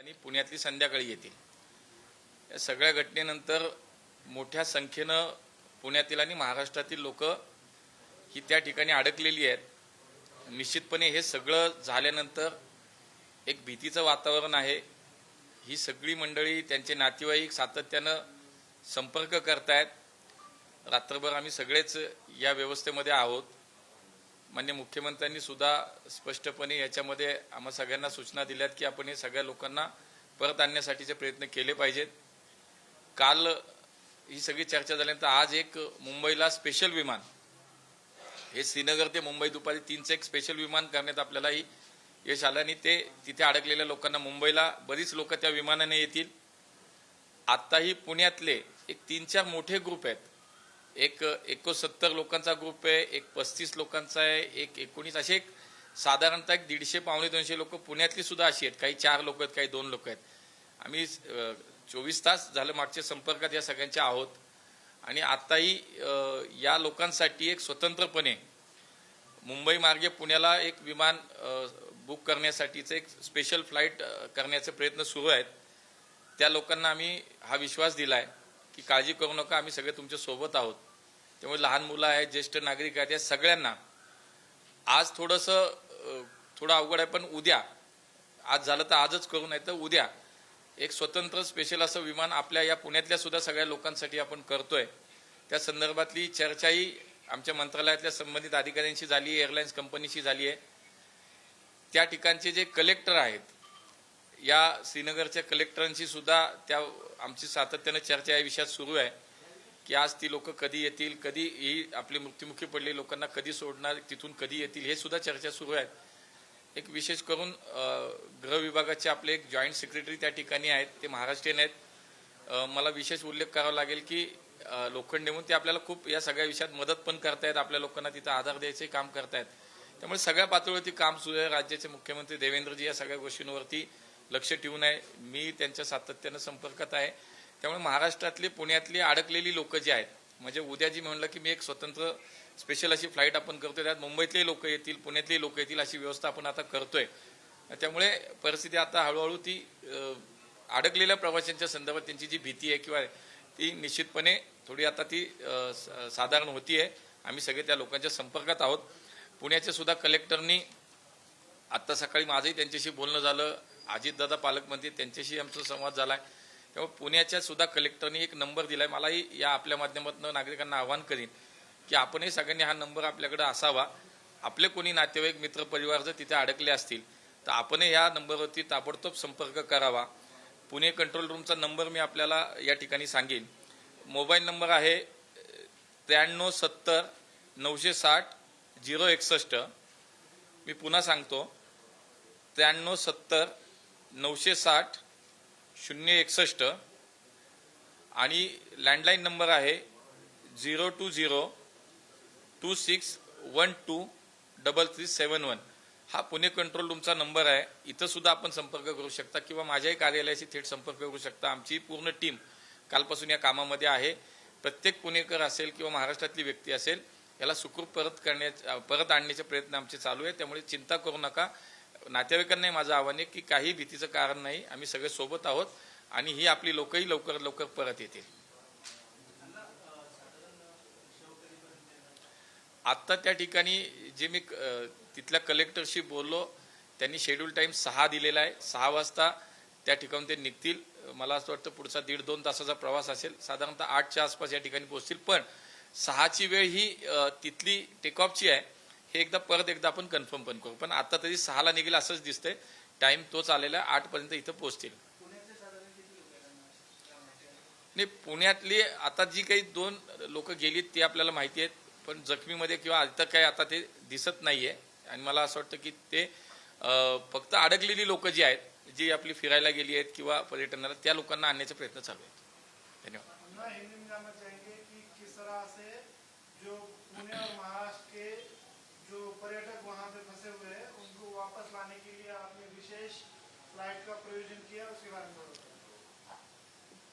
आणि पुण्यातली संध्याकाळी येतील। या सगळ्या घटनेनंतर मोठ्या संख्येनं पुण्यातील आणि महाराष्ट्रातील लोक ही त्या ठिकाणी अडकलेली आहेत। निश्चितपणे हे सगळं झाल्यानंतर एक भीतीचं वातावरण आहे। ही सगळी मंडळी त्यांचे नातेवाईक सातत्यानं संपर्क करतायत। रात्रभर आम्ही सगळेच या व्यवस्थेमध्ये आहोत। माननीय मुख्यमंत्र्यांनी सुद्धा स्पष्टपणे याच्यामध्ये आम्हा सगळ्यांना सूचना दिल्यात की आपण हे सगळ्या लोकांना परत आणण्यासाठीचे प्रयत्न केले पाहिजेत। काल ही सगळी चर्चा झाल्यानंतर आज एक मुंबईला स्पेशल विमान, हे श्रीनगर ते मुंबई दुपारी 3चं एक स्पेशल विमान करण्यात आपल्यालाही यश आलं आणि ते तिथे अडकलेल्या लोकांना मुंबईला बरीच लोक त्या विमानाने येतील। आताही पुण्यातले एक 3-4 मोठे ग्रुप आहेत। एक 69 लोकांचा ग्रुप आहे, एक 35 लोकांचा आहे, एक 19, असे एक साधारणतः 150-150-200 लोक पुण्यातली सुद्धा अशी आहेत। काही 4 लोक आहेत, काही 2 लोक आहेत। आम्ही 24 तास झालं मागच्या संपर्कात या सगळ्यांच्या आहोत आणि आताही या लोकांसाठी एक स्वतंत्रपणे मुंबई मार्गे पुण्याला एक विमान बुक करण्यासाठीचं एक स्पेशल फ्लाईट करण्याचे प्रयत्न सुरू आहेत। त्या लोकांना आम्ही हा विश्वास दिलाय की काळजी करू नका, आम्ही सगळे तुमच्या सोबत आहोत। त्यामुळे लहान मुलं आहेत, ज्येष्ठ नागरिक आहेत, या सगळ्यांना आज थोडं अवघड आहे, पण उद्या, आज झालं तर आजच करू, नाही तर उद्या एक स्वतंत्र स्पेशल असं विमान आपल्या या पुण्यातल्या सुद्धा सगळ्या लोकांसाठी आपण करतोय। त्या संदर्भातली चर्चाही आमच्या मंत्रालयातल्या संबंधित अधिकाऱ्यांशी झाली आहे, एअरलाइन्स कंपनीशी झाली आहे। त्या ठिकाणचे जे कलेक्टर आहेत, या श्रीनगरच्या कलेक्टरांशी सुद्धा आमची सातत्याने चर्चा या विषयात सुरू आहे की आज ती लोक कधी येतील, कधी ही आपली मृत्युमुखी पडलेली लोकांना कधी सोडणार, तिथून कधी येतील, हे सुद्धा चर्चा सुरू आहे। एक विशेष करून गृह विभागाचे आपले एक जॉईंट सेक्रेटरी त्या ठिकाणी आहेत, ते महाराष्ट्रीयन आहेत। मला विशेष उल्लेख करावा लागेल की लोखंडे म्हणून ते आपल्याला खूप या सगळ्या विषयात मदत पण करतायत, आपल्या लोकांना तिथं आधार द्यायचे काम करतायत। त्यामुळे सगळ्या पातळीवरती काम सुरू आहे। राज्याचे मुख्यमंत्री देवेंद्रजी या सगळ्या गोष्टींवरती लक्ष ठेवून आहे, मी त्यांच्या सातत्यानं संपर्कात आहे। त्यामुळे महाराष्ट्रातली पुण्यातली अडकलेली लोक जी आहेत, म्हणजे उद्या जी म्हणलं की मी एक स्वतंत्र स्पेशल अशी फ्लाईट आपण करतोय, त्यात मुंबईतले लोक येतील, पुण्यातले लोक येतील, अशी व्यवस्था आपण आता करतोय। त्यामुळे परिस्थिती आता हळूहळू ती अडकलेल्या प्रवाशांच्या संदर्भात त्यांची जी भीती आहे किंवा ती निश्चितपणे थोडी आता ती साधारण होतीये। आम्ही सगळे त्या लोकांच्या संपर्कात आहोत। पुण्याच्या सुद्धा कलेक्टरनी आता सकाळी माझंही त्यांच्याशी बोलणं झालं, अजितदादा पालकमंत्री त्यांच्याशी आमचा संवाद झालाय। त्यामुळे पुण्याच्या सुद्धा कलेक्टरनी एक नंबर दिलाय। मलाही या आपल्या माध्यमातून नागरिकांना आवाहन करीन की आपणही सगळ्यांनी हा नंबर आपल्याकडे असावा। आपले कोणी नातेवाईक मित्र परिवार जर तिथे अडकले असतील तर आपणही या नंबरवरती ताबडतोब संपर्क करावा। पुणे कंट्रोल रूमचा नंबर मी आपल्याला या ठिकाणी सांगेन। मोबाईल नंबर आहे 9370 960 061। मी पुन्हा सांगतो 9370 960 061 आणि लँडलाईन नंबर आहे 020 2612 3371। हा पुणे कंट्रोल रूमचा नंबर आहे। इथं सुद्धा आपण संपर्क करू शकता किंवा माझ्याही कार्यालयाशी थेट संपर्क करू शकता। आमची पूर्ण टीम कालपासून या कामामध्ये आहे। प्रत्येक पुणेकर असेल किंवा महाराष्ट्रातली व्यक्ती असेल, याला सुखरूप परत आणण्याचे प्रयत्न आमचे चालू आहे। त्यामुळे चिंता करू नका। नातेवाईकांनाही माझं आव्हान आहे की काही भीतीचं कारण नाही, आम्ही सगळे सोबत आहोत आणि ही आपली लोकही लवकरात लवकर परत येतील। आता त्या ठिकाणी जे मी तिथल्या कलेक्टरशी बोललो, त्यांनी शेड्यूल टाइम 6 दिलेला आहे। 6 वाजता त्या ठिकाणी ते निघतील। मला असं वाटतं पुढचा 1.5-2 तासाचा प्रवास असेल, साधारणतः 8च्या आसपास या ठिकाणी पोहोचतील। पण 6ची वेळ ही तिथली टेक ऑफची आहे, हे परत एकदा आपण कन्फर्म पण करू। पण आता तरी 6ला निघेल असंच दिसतंय, टाइम तोच आलेला आहे। 8 पर्यंत इथं पोहोचतील। नाही, पुण्यातली आता जी काही 2 लोक गेलीत ते आपल्याला माहिती आहेत, पण जखमीमध्ये किंवा आता काय आता ते दिसत नाहीये। आणि मला असं वाटतं की ते फक्त अडकलेली लोक जी आहेत, जी आपली फिरायला गेली आहेत किंवा पर्यटनाला, त्या लोकांना आणण्याचे प्रयत्न चालू आहेत। धन्यवाद। जो पर्यटक वहां पे फंसे हुए हैं उनको वापस लाने के लिए आपने विशेष फ्लाइट का प्रयोजन किया, उसके बारे में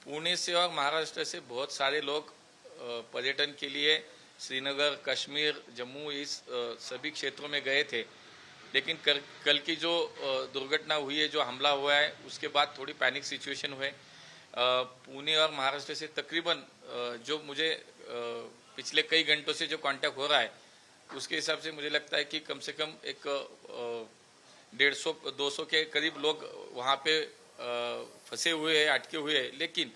पुणे से और महाराष्ट्र से बहुत सारे लोग पर्यटन के लिए श्रीनगर, कश्मीर, जम्मू, इस सभी क्षेत्रों में गए थे। लेकिन कल की जो दुर्घटना हुई है, जो हमला हुआ है, उसके बाद थोड़ी पैनिक सिचुएशन हुए। पुणे और महाराष्ट्र से तकरीबन जो मुझे पिछले कई घंटों से जो कांटेक्ट हो रहा है, उसके हिसाब से मुझे लगता है कि कम से कम एक 150-200 के करीब लोग वहाँ पे फंसे हुए हैं, अटके हुए हैं। लेकिन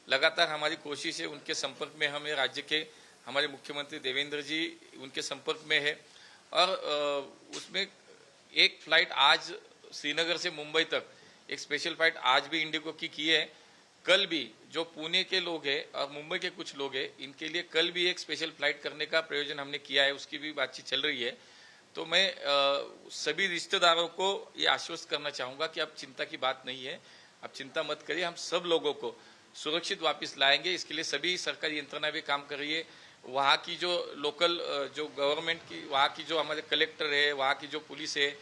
लगातार हमारी कोशिश है, उनके संपर्क में हमें राज्य के हमारे मुख्यमंत्री देवेंद्र जी उनके संपर्क में है। और उसमें एक फ्लाइट आज श्रीनगर से मुंबई तक एक स्पेशल फ्लाइट आज भी इंडिगो की है। कल भी जो पुणे के लोग हैं और मुंबई के कुछ लोग हैं, इनके लिए कल भी एक स्पेशल फ्लाइट करने का प्रयोजन हमने किया है, उसकी भी बातचीत चल रही है। तो मैं सभी रिश्तेदारों को ये आश्वस्त करना चाहूँगा कि अब चिंता की बात नहीं है, अब चिंता मत करिए, हम सब लोगों को सुरक्षित वापस लाएंगे। इसके लिए सभी सरकारी यंत्रणा भी काम कर रही है। वहाँ की जो लोकल जो गवर्नमेंट की, वहाँ की जो हमारे कलेक्टर है, वहाँ की जो पुलिस है,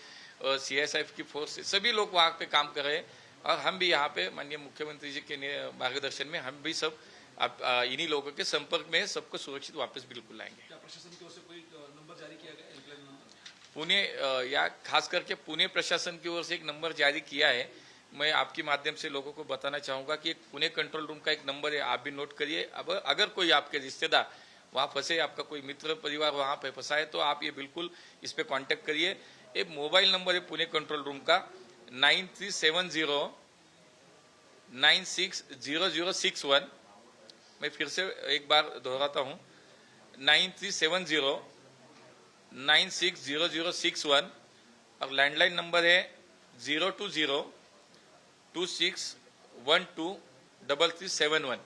CSIF की फोर्स है, सभी लोग वहाँ पे काम कर रहे हैं। और हम भी यहाँ पे माननीय मुख्यमंत्री जी के मार्गदर्शन में हम भी सब इन्हीं लोगों के संपर्क में सबको सुरक्षित वापस बिल्कुल लाएंगे। क्या प्रशासन की ओर से कोई नंबर जारी किया गया है, हेल्पलाइन नंबर? पुणे या खास करके पुणे प्रशासन की ओर से एक नंबर जारी किया है। मैं आपके माध्यम से लोगों को बताना चाहूंगा कि एक पुणे कंट्रोल रूम का एक नंबर है, आप भी नोट करिए। अब अगर कोई आपके रिश्तेदार वहाँ फंसे, आपका कोई मित्र परिवार वहाँ पे फंसा है, तो आप ये बिल्कुल इस पे कांटेक्ट करिए। एक मोबाइल नंबर है पुणे कंट्रोल रूम का 9370960061। मैं फिर से एक बार दोहराता हूँ, 9370960061। और लैंडलाइन नंबर है 02026123371।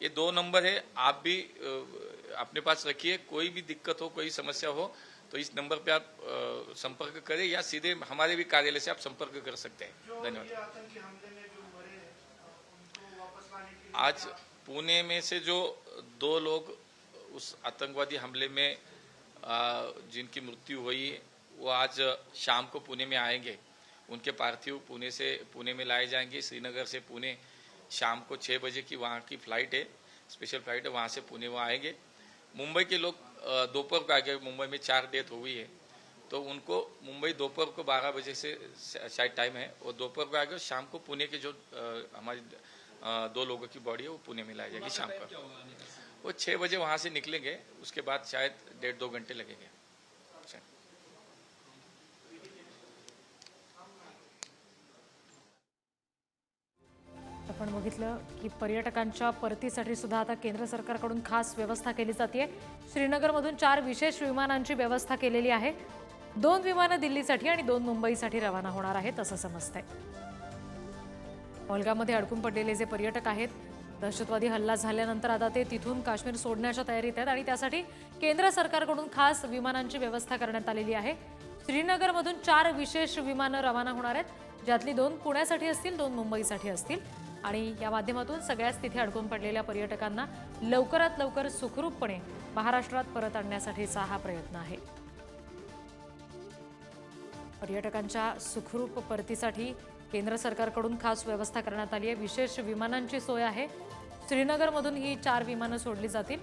ये दो नंबर है, आप भी अपने पास रखिए। कोई भी दिक्कत हो, कोई समस्या हो, तो इस नंबर पे आप संपर्क करें या सीधे हमारे भी कार्यालय से आप संपर्क कर सकते हैं। धन्यवाद। आज पुणे में से जो 2 लोग उस आतंकवादी हमले में जिनकी मृत्यु हुई, वो आज शाम को पुणे में आएंगे। उनके पार्थिव पुणे में लाए जाएंगे। श्रीनगर से पुणे शाम को 6 बजे की वहाँ की फ्लाइट है, स्पेशल फ्लाइट है, वहाँ से पुणे वो आएंगे। मुंबई के लोग दोपहर को आगे, मुंबई में 4 डेथ हुई है, तो उनको मुंबई दोपहर को 12 बजे से शायद टाइम है, वो दोपहर को आगे। शाम को पुणे के जो हमारी 2 लोगों की बॉडी है वो पुणे में लाई जाएगी शाम को। वो 6 बजे वहाँ से निकलेंगे, उसके बाद शायद 1.5-2 घंटे लगेंगे। आपण बघितलं की पर्यटकांच्या परतीसाठी सुद्धा आता केंद्र सरकारकडून खास व्यवस्था केली जाते। श्रीनगरमधून 4 विशेष विमानांची व्यवस्था केलेली आहे। 2 विमानं दिल्लीसाठी आणि 2 मुंबईसाठी रवाना होणार आहेत असं समजतंय। पहलगाममध्ये अडकून पडलेले जे पर्यटक आहेत, दहशतवादी हल्ला झाल्यानंतर आता ते तिथून काश्मीर सोडण्याच्या तयारीत आहेत आणि त्यासाठी केंद्र सरकारकडून खास विमानांची व्यवस्था करण्यात आलेली आहे। श्रीनगरमधून 4 विशेष विमानं रवाना होणार आहेत, ज्यातली 2 पुण्यासाठी असतील, 2 मुंबईसाठी असतील आणि या माध्यमातून सगळ्याच तिथे अडकून पडलेल्या पर्यटकांना लवकरात लवकर सुखरूपपणे महाराष्ट्रात परत आणण्यासाठीचा हा प्रयत्न आहे। पर्यटकांच्या सुखरूप परतीसाठी केंद्र सरकारकडून खास व्यवस्था करण्यात आली आहे। विशेष विमानांची सोय आहे। श्रीनगरमधून ही 4 विमानं सोडली जातील।